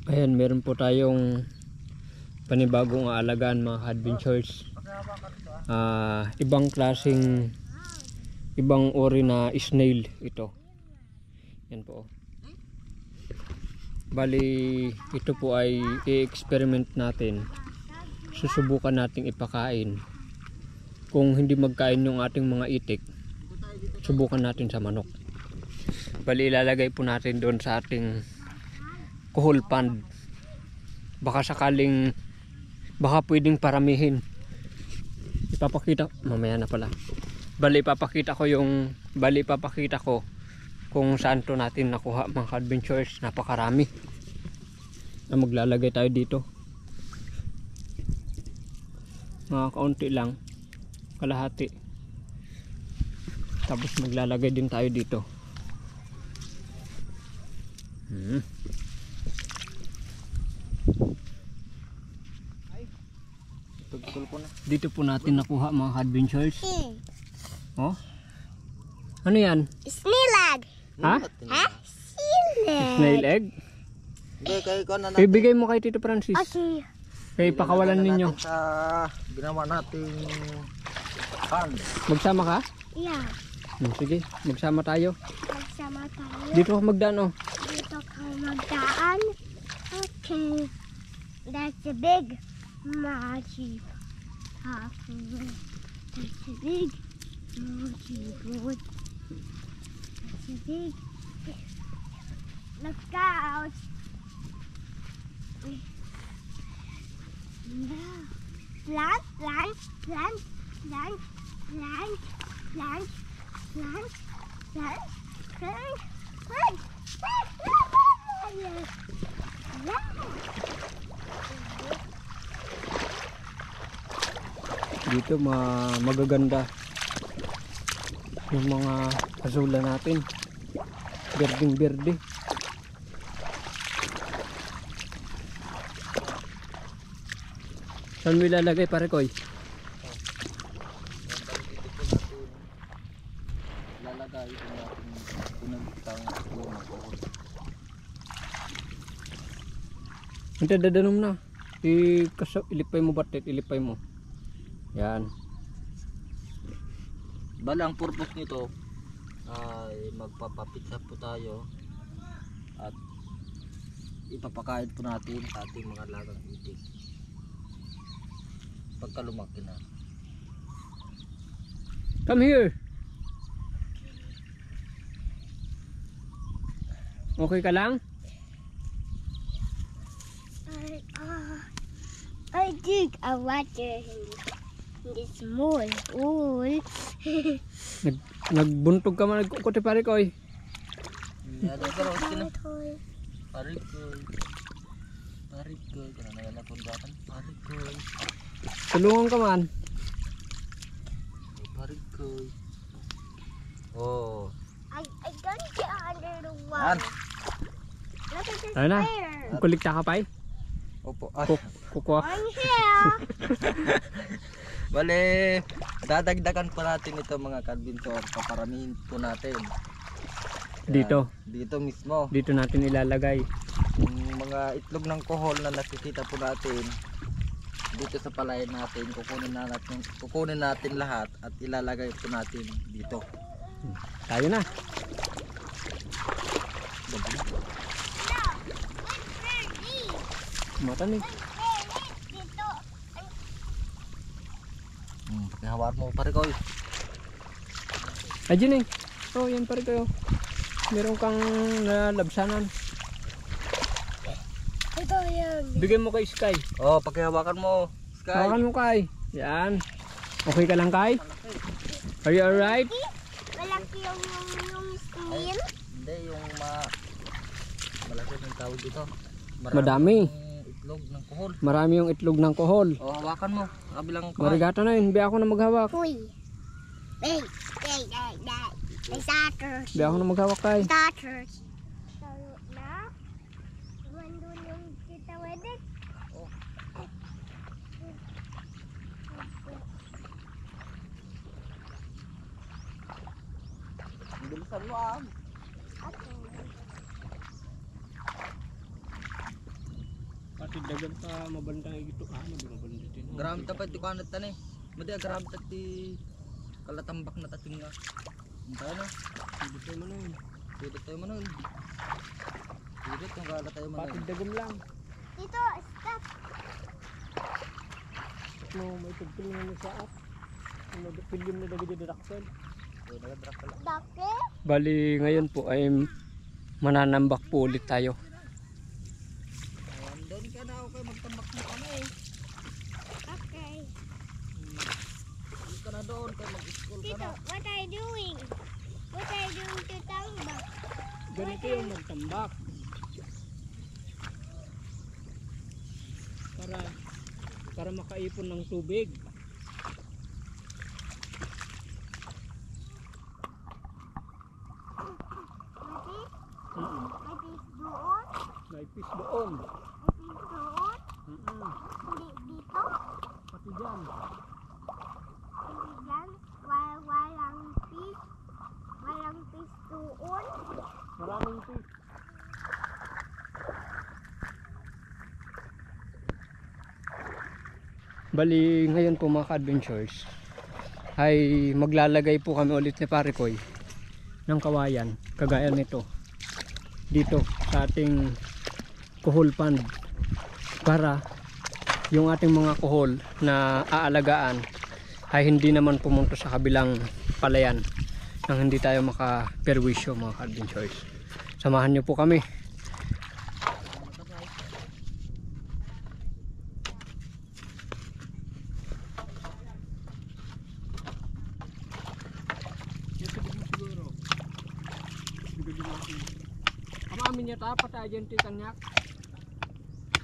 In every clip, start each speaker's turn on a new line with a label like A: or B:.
A: Ayan, meron po tayong panibagong aalagaan mga adventures. Ibang klaseng, ibang uri na snail ito. Yan po. Bali, ito po ay i-experiment natin. Susubukan nating ipakain. Kung hindi magkain yung ating mga itik, subukan natin sa manok. Bali, ilalagay po natin doon sa ating kuhol pond. Baka sakaling, baka pwedeng paramihin. Ipapakita, mamaya na pala. Bali, ipapakita ko kung saan to natin nakuha mga adventures. Napakarami na maglalagay tayo dito. Mga kaunti lang, kalahati. Tapos maglalagay din tayo dito. Dito po natin nakuha mga adventures. Oh? Ano yan?
B: Snail egg.
A: Ha?
B: Snail egg.
A: Snail egg? Ibigay mo kay Tito Francis.
B: Okay.
A: Kaya pakawalan ninyo.
C: Sa ginawa nating pan.
A: Magsama ka?
B: Yeah.
A: Sige, magsama tayo.
B: Magsama tayo.
A: Dito ka magdaan, oh.
B: Dito ka magdaan. Okay. That's a big magic. That's a big magic road. That's a big. Look out. Plant, plant, plant, plant, plant, plant, plant, plant, plant, plant,
A: Dito magaganda yung mga azula natin. Berding berde. Saan mo ilalagay pare koy?
C: Lalagay ito natin pinagtang ulo ng kohol.
A: Hindi, dadanom na. Ilipay mo batit, ilipay mo. Yan.
C: Bali, ang purpose nito ay magpapapitsa po tayo at ipapakain po natin sa ating mga lagang itik pagka lumaki na.
A: Come here. Okay ka lang?
B: I dig a water in this mall.
A: Nagbuntog ka man nagkukuti pare koy.
C: Parikoy, karena nagala kundakan parikoy.
A: Tulungan ka man.
C: Parikoy. Oh.
B: I gonna get under the water. Look at this
A: Ayun na.
B: bear.
A: Kulikta ka pa
C: Opo.
A: Kukuha.
B: I'm here.
C: Bale, dadagdagan po natin ito mga kadbintor. Paparamihin po natin.
A: Dito.
C: Dito mismo.
A: Dito natin ilalagay.
C: Yung mga itlog ng kohol na nakikita po natin dito sa palayan natin, kukunin natin lahat at ilalagay po natin dito.
A: Tayo na. Matanig.
C: Pakihawar mo pare ko.
A: Ayun eh. Oh, yan pare kayo. Meron kang nalabsanan.
B: Ito yan.
A: Bigyan mo kay Sky.
C: Oh, pakihawakan mo. Sky.
A: Hawakan mo kay. Yan. Okay ka lang kay? Are you alright?
B: Malaki yung snail.
C: Hindi, yung malaki ng tawag dito.
A: Madami.
C: Yung itlog ng kohol.
A: Marami yung itlog ng kohol.
C: Oh, hawakan mo. Kabilang ko.
A: Marigata na yun. Hindi ako na maghawak.
B: Uy. Hey, may starters.
A: Hindi ako na maghawak kay.
B: Starters. Taro na. Nandun yung kita wedik.
C: Bilisan mo ah.
A: Pati dagan pa mabandang ito. Mabandang din.
C: Gram tapay ti kanat tani. Madi gram tati kalatambak na tating nga. Tayo na.
A: Pwede tayo manon.
C: Pwede tayo manon. Pwede kung kala tayo manon.
A: Pati dagan lang.
B: Dito, stop.
A: No, may tugtulungan niya sa app. Ano, film na dagan yung direction.
C: Pwede nagdrak pala.
B: Dake.
A: Bali ngayon po ay mananambak po ulit tayo.
C: Doon ka na okay magtambak mo kami.
B: Okay.
C: Doon ka na doon kay mag-school ka
B: Tito,
C: na.
B: what are you doing? What are you doing to tambak?
A: Ganito yung magtambak. Para makaipon ng tubig.
B: Mati? May fish doon?
A: May fish doon.
B: May fish doon? Hindi dito?
A: Pati dyan.
B: Hindi dyan? Walang fish? Walang fish doon?
A: Maraming fish. Bali ngayon po mga ka-adventures ay maglalagay po kami ulit ni Pare Koy ng kawayan kagaya nito dito sa ating kuhol pond para yung ating mga kuhol na aalagaan ay hindi naman pumunta sa kabilang palayan nang hindi tayo makaperwisyo mga ka-adventures. Samahan nyo po kami. Amin niya tapat aja yung titanyak.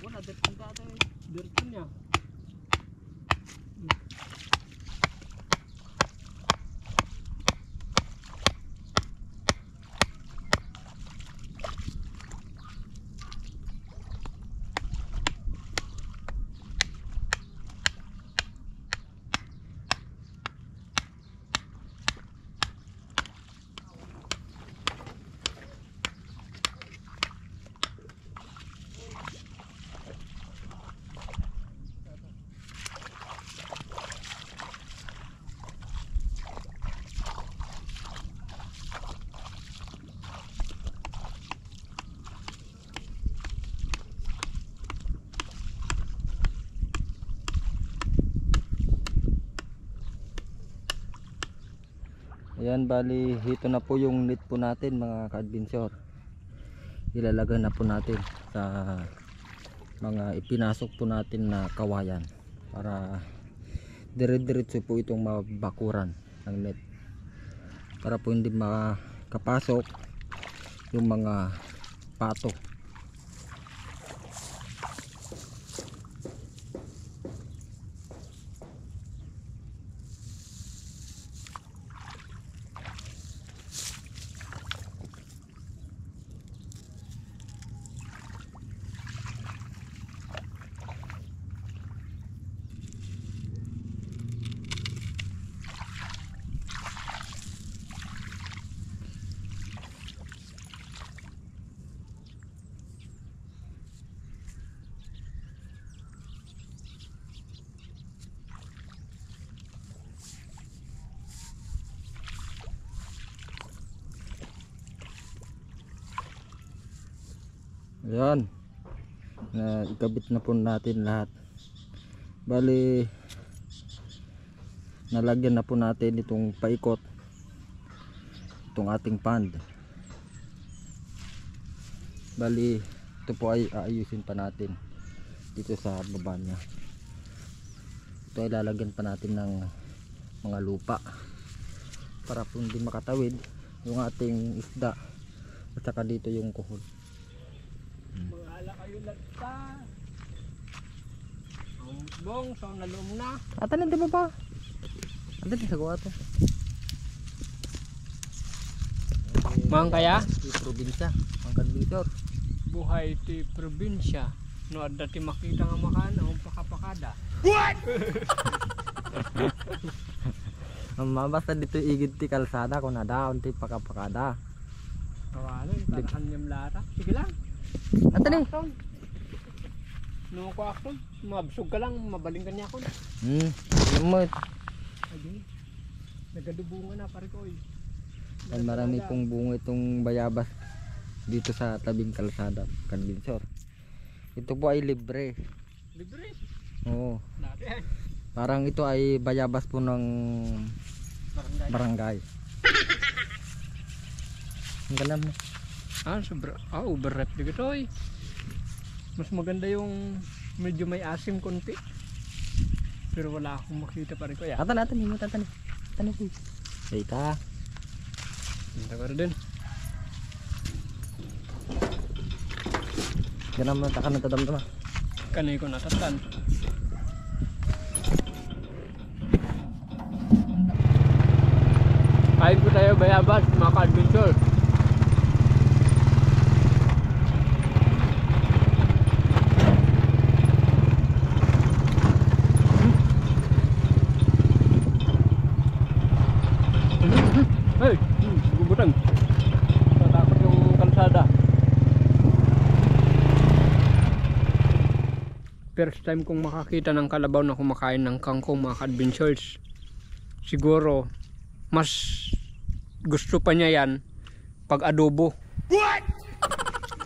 A: Wala, dirtin ka tayo. Dirtin niya.
C: Ayan, bali ito na po yung net po natin mga ka-adventure. Ilalagay na po natin sa mga ipinasok po natin na kawayan para dire-diretso po itong mabakuran ng net para po hindi makapasok yung mga pato. Ayan, ikabit na po natin lahat. Bali nalagyan na po natin itong paikot itong ating pond. Bali ito po ay aayusin pa natin dito sa baba niya. Ito ay lalagyan pa natin ng mga lupa para po hindi makatawid yung ating isda at saka dito yung kuhol.
A: Mga kayo lagta. Ang bong, so nalum na.
C: Atan na ba ba? Atan sa gawa to.
A: Mang kaya?
C: Di probinsya, ang kadbitor.
A: Buhay ti probinsya. No, ada ti makita nga makan, ang pakapakada.
C: Ang mabasta dito igid ti kalsada kung nadaon ti pakapakada.
A: Kawalan, tanakan niyang lara. Sige lang.
C: Atan eh.
A: No ko ako. Mabsog ka lang, mabaling ka niya ako.
C: Alam mo,
A: Ayun. Nagadubungan na pare ko.
C: marami pong bunga itong bayabas dito sa tabing kalsada, Convincor. Ito po ay libre.
A: Libre.
C: Oo.
A: Natin.
C: Parang ito ay bayabas po ng barangay. Ang ganda mo.
A: Overripe dito eh. Mas maganda yung medyo may asim konti. Pero wala akong makita pa rin ko.
C: Kata natin, hindi mo tatanim. Tanim po. Ika.
A: Hindi ko rin.
C: Ganun mo, taka na tadam-dama.
A: Kanay ko natatan. Kain po tayo bayabas mga ka-adventure. Hey, gugutan. Tatakot yung kalsada. First time kong makakita ng kalabaw na kumakain ng kangkong mga ka-adventures. Siguro mas gusto pa niya yan pag adobo. What?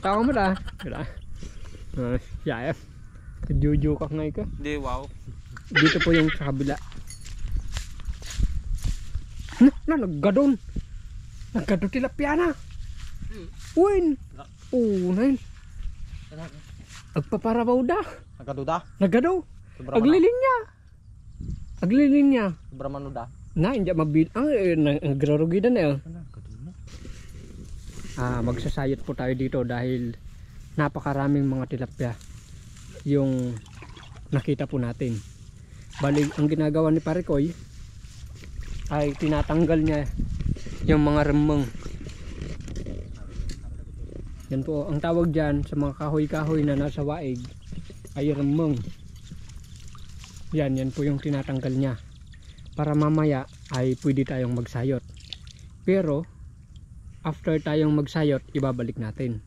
A: Tao mo na. Yeah. Juju ka ngay ka.
C: Di, wow.
A: Dito po yung sa kabila. Naggadon. Naggadon tilapia na. Uwin. Nail. Agpaparabaw da.
C: Nagkaduda.
A: Nagadaw. Aglilinya. Aglilinya.
C: Brahmanuda.
A: Na, hindi mabil. Nagrarugidan na yun. Magsasayot po tayo dito dahil napakaraming mga tilapia yung nakita po natin. Bali, ang ginagawa ni Parikoy ay tinatanggal niya yung mga remeng. Yan po, ang tawag dyan sa mga kahoy-kahoy na nasa waig ay remeng. Yan po yung tinatanggal niya. Para mamaya ay pwede tayong magsayot. Pero after tayong magsayot, ibabalik natin.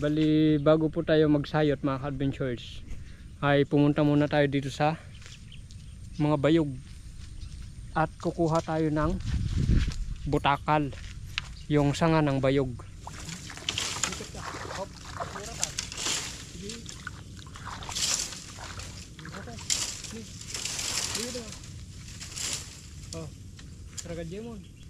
A: Bali, bago po tayo magsayot mga adventures, ay pumunta muna tayo dito sa mga bayog. At kukuha tayo ng butakal, yung sanga ng bayog. Oh, Tragadjemon.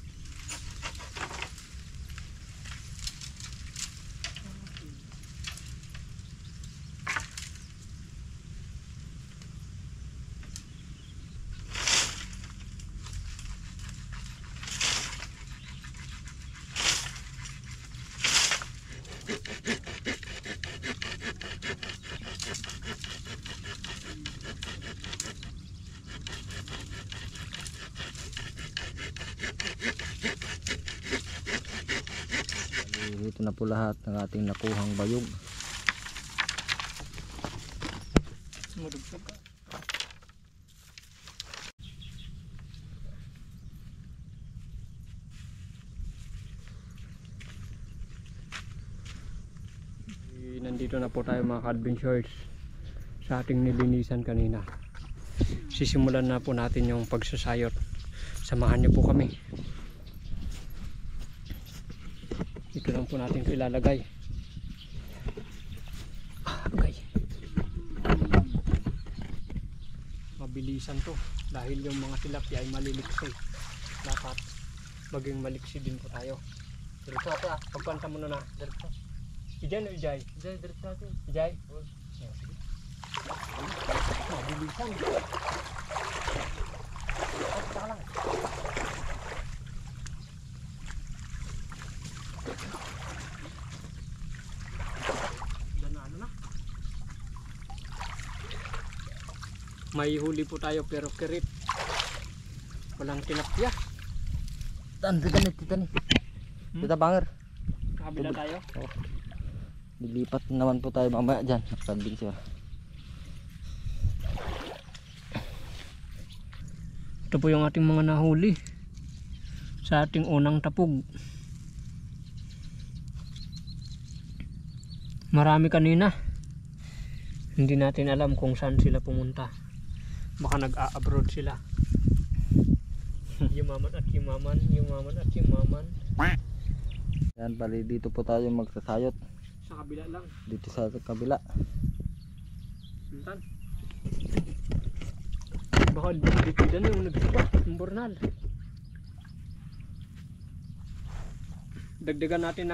C: Ito na po lahat ng ating nakuhang bayog.
A: Sumudugtog ka. Nandito na po tayo mga adventures sa ating nilinisan kanina. Sisimulan na po natin yung pagsasayot. Samahan niyo po kami. Ito lang po natin ito ilalagay. Okay. Mabilisan to dahil yung mga tilapia ay maliliksi. Dapat maging maliksi din po tayo. Diretso ate pagpanta mo na. Diretso. Ijay no Ijay? Ijay, diretso natin. Ijay? Oo. Sige. Mabilisan. Saka lang. May huli po tayo pero kirit. Walang tilapia.
C: Tita ni. Tita banger.
A: Nakabila tayo.
C: Oh. Lilipat naman po tayo mamaya dyan, Adventure.
A: Ito po yung ating mga nahuli sa ating unang tapog. Marami kanina. Hindi natin alam kung saan sila pumunta. Baka nag-a-abroad sila. Yumaman at yumaman, yumaman at yumaman.
C: Yan, bali dito po tayo magsasayot.
A: Sa kabila lang.
C: Dito sa kabila.
A: Mintan. Baka dito na yung nagsipa, yung bornal. Dagdagan natin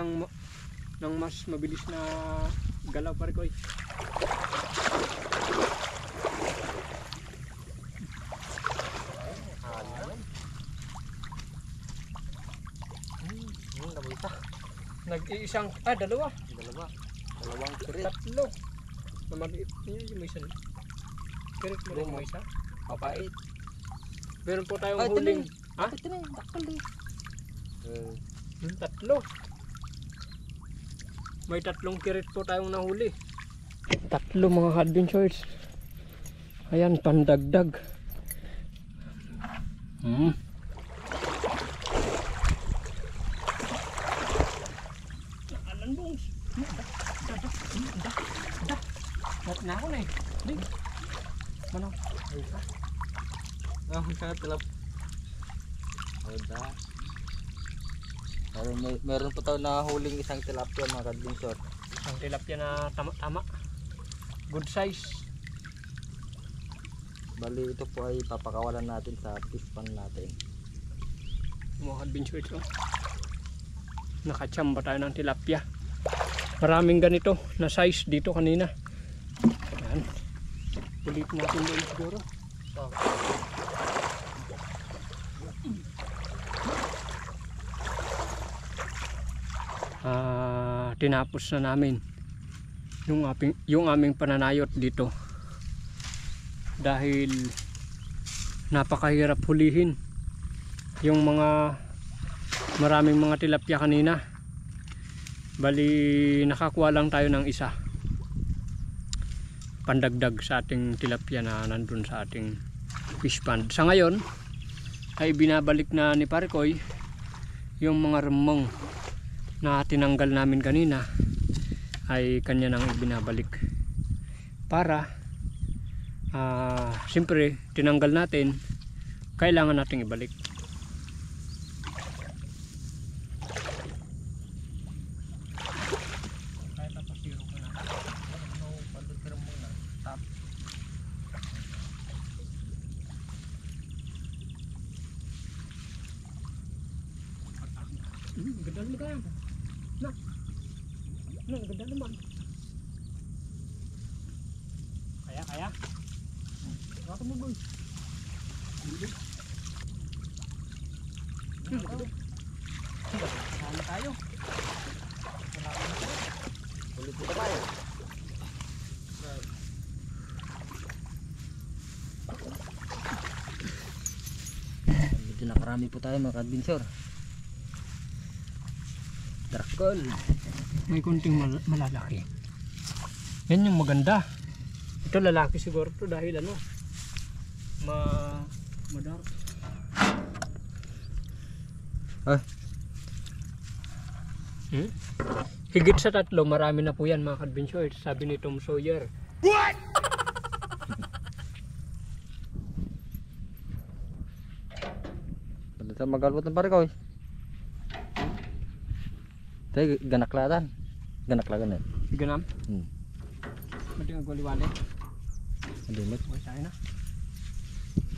A: ng mas mabilis na galaw pare ko. Nag-iisang, dalawang kirit. Tatlo. Na maliit niya yung may isa. Kirit mo rin yung may isa. Papait. Meron po tayong huling. Ha?
C: Ito na, dakal eh.
A: Tatlo. May tatlong kirit po tayong nahuli. Tatlo mga adventures. Ayan, pandagdag. Alan bongs. Dah na ako na eh. Di. Mana?
C: Kaya tilap. Meron pa tayo na huling isang tilapia mga Adventure.
A: Ang tilapia na tama-tama. Good size.
C: Bali ito po ay papakawalan natin sa fish pan natin.
A: Mga adventures oh. Nakachamba tayo ng tilapia. Maraming ganito na size dito kanina. Ayan. Ulit natin doon siguro. Tinapos na namin yung aming pananayot dito dahil napakahirap hulihin yung maraming mga tilapia kanina. Bali nakakuha lang tayo ng isa pandagdag sa ating tilapia na nandun sa ating fish pond. Sa ngayon ay binabalik na ni Parikoy yung mga remong na tinanggal namin kanina, ay kanya nang ibinabalik para siyempre tinanggal natin, kailangan nating ibalik. Ganda naman kaya. Ganda naman. Kaya. Wala mo boy. Saan tayo?
C: Ulit po tayo. Medyo nakarami po tayo mga Adventure. Drakol.
A: May kunting malalaki. Yan yung maganda. Ito lalaki siguro to dahil ano madar. Higit sa tatlo, marami na po yan mga adventures, sabi ni Tom Sawyer. What?
C: Pwede tayo magalwat ng pare ko eh. Tayo ganakladan. Ganaklagan eh.
A: Ganam? Mati nagwaliwali.
C: Malimot.
A: Okay tayo na.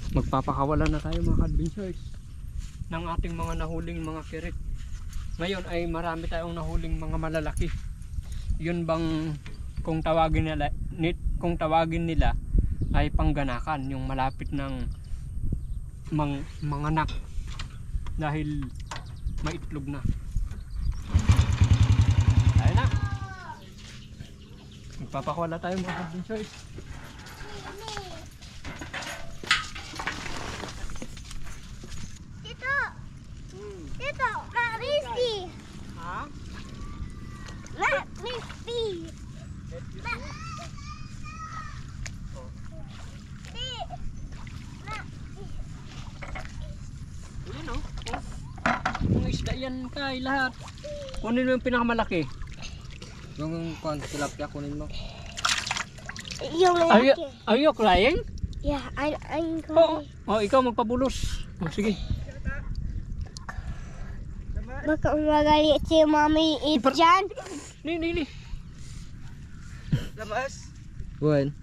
A: Magpapakawalan na tayo mga adventures ng ating mga nahuling mga kirit. Ngayon ay marami tayong nahuling mga malalaki. Yun bang kung tawagin nila ay pangganakan, yung malapit ng manganak dahil maitlog na. Tayo na. Magpapakawala tayo mga adventures.
B: Tito, Not crispy.
A: Ha?
B: Not crispy.
A: yan kay lahat. Kunin mo yung pinakamalaki.
C: Yung tilapia kunin mo.
B: Yung
A: Are you crying?
B: Yeah, I'm
A: Oo.
B: going.
A: Ikaw magpabulos. Sige.
B: Baka magalit si Mami dyan.
A: Ni.
D: Lamas.
C: Buwan.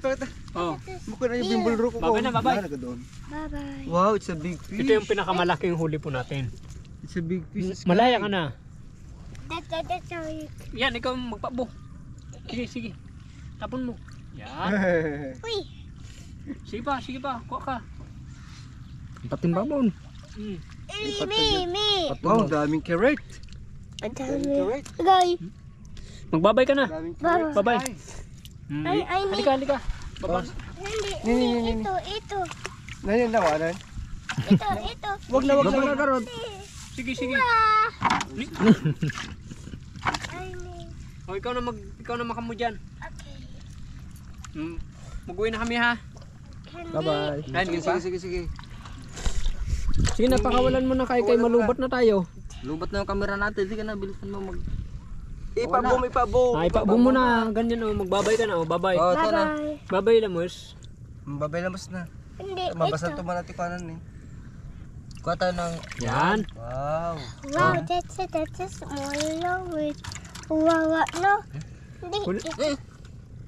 D: Bakit?
A: Oh.
D: Mukha na yung bimbulro ko.
A: Babay na, babay.
B: Bye-bye.
D: Wow, it's a big fish.
A: Ito yung pinakamalaking huli po natin.
D: It's a big fish.
A: Malaya ka na.
B: That's how you...
A: Yan, ikaw magpabo. Sige. Tapon mo. Yan.
B: Uy!
A: Sige pa. Kuha ka.
C: Patimbabon.
B: Me!
D: Wow, daming carrot.
B: Ang
D: Daming
B: dami.
D: carrot.
B: Guy,
A: Magbabay ka na.
D: Daming
B: Baba.
D: carrot.
A: Babay.
B: Ay,
A: Halika. Baba.
B: hindi. Ito.
D: Nanyan nawanan.
B: Ito.
D: Wag na.
C: Karot.
A: Sige.
B: Ay, me.
A: Ikaw na makamo diyan.
B: Okay.
A: Mag-uwi na kami ha.
C: Bye-bye.
A: Ayun, pa.
D: Sige.
A: Sige na, pakawalan mo na kay malubat na tayo.
C: Lubat na yung camera natin. Sige na, bilisan mo mag...
D: Ipabo.
A: Ipaabo mo na. Ganyan o. Magbabay ka na. Babay.
C: Oh, ito na.
B: Bye-bye.
A: Babay Lamos.
D: Babay lamas na.
B: Hindi,
D: Mabasal
B: ito.
D: to manati kanan eh.
C: Kuha tayo ng...
A: Yan.
D: Wow.
B: Wow, that's a small with... Wow, no? Hindi.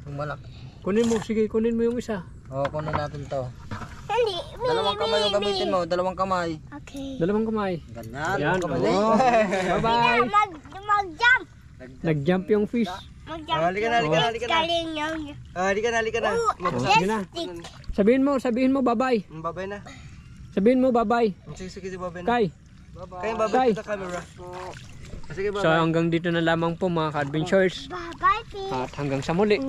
C: Yung malak.
A: Kunin mo. Sige, kunin mo yung isa.
C: Oh, kunin natin to.
B: Hindi.
C: Dalawang kamay yung gamitin mo. Dalawang kamay.
B: Okay.
A: Dalawang kamay.
C: Ganyan.
A: Yan.
C: Kamay.
A: Oh. Bye-bye.
B: Mag-jump.
A: Nag-jump yung fish.
B: Mag-jump.
D: Halika na.
B: Galing yung...
D: Halika na.
A: Sige na. Sabihin mo, bye-bye.
D: Babay na.
A: Sabihin mo, bye-bye.
D: Sige, babay na.
A: Kay.
D: Kaya babay sa camera. Sige,
A: So hanggang dito na lamang po mga ka-adventures.
B: Bye-bye, Pete.
A: At hanggang sa muli.